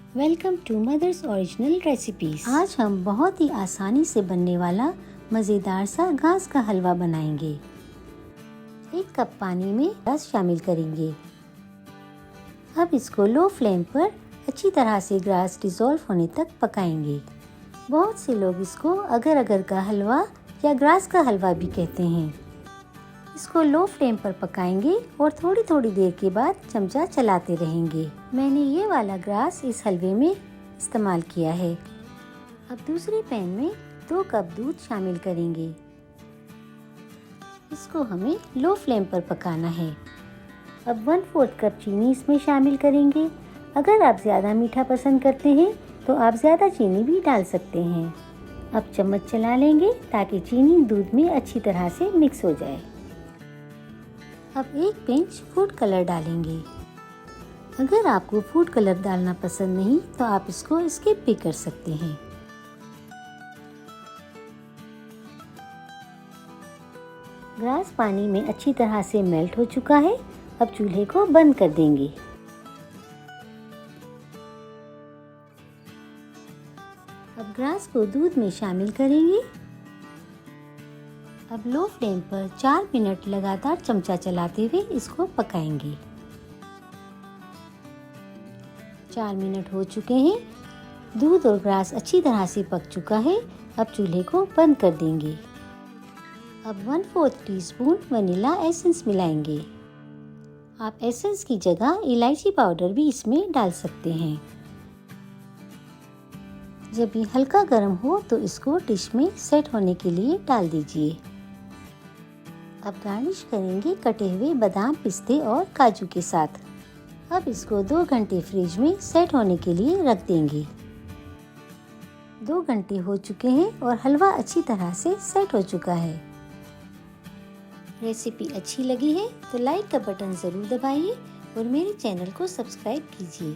Welcome to mother's original recipes. आज हम बहुत ही आसानी से बनने वाला मज़ेदार सा घास का हलवा बनाएंगे। 1 कप पानी में रस शामिल करेंगे। अब इसको लो फ्लेम पर अच्छी तरह से ग्रास डिज़ोल्व होने तक पकाएंगे। बहुत से लोग इसको अगर अगर का हलवा या ग्रास का हलवा भी कहते हैं। इसको लो फ्लेम पर पकाएंगे और थोड़ी थोड़ी देर के बाद चमचा चलाते रहेंगे। मैंने ये वाला ग्रास इस हलवे में इस्तेमाल किया है। अब दूसरे पैन में 2 कप दूध शामिल करेंगे। इसको हमें लो फ्लेम पर पकाना है। अब 1/4 कप चीनी इसमें शामिल करेंगे। अगर आप ज़्यादा मीठा पसंद करते हैं तो आप ज़्यादा चीनी भी डाल सकते हैं। अब चम्मच चला लेंगे ताकि चीनी दूध में अच्छी तरह से मिक्स हो जाए। अब 1 पिंच फूड कलर डालेंगे। अगर आपको फूड कलर डालना पसंद नहीं तो आप इसको स्किप भी कर सकते हैं। ग्रास पानी में अच्छी तरह से मेल्ट हो चुका है। अब चूल्हे को बंद कर देंगे। अब ग्रास को दूध में शामिल करेंगे। अब लो फ्लेम पर 4 मिनट लगातार चमचा चलाते हुए इसको पकाएंगे। 4 मिनट हो चुके हैं। दूध और ग्रास अच्छी तरह से पक चुका है। अब चूल्हे को बंद कर देंगे। अब 1/4 टीस्पून वनीला एसेंस मिलाएंगे। आप एसेंस की जगह इलायची पाउडर भी इसमें डाल सकते हैं। जब ये हल्का गर्म हो तो इसको डिश में सेट होने के लिए डाल दीजिए। अब गार्निश करेंगे कटे हुए बादाम, पिस्ते और काजू के साथ। अब इसको 2 घंटे फ्रिज में सेट होने के लिए रख देंगे। 2 घंटे हो चुके हैं और हलवा अच्छी तरह से सेट हो चुका है। रेसिपी अच्छी लगी है तो लाइक का बटन ज़रूर दबाइए और मेरे चैनल को सब्सक्राइब कीजिए।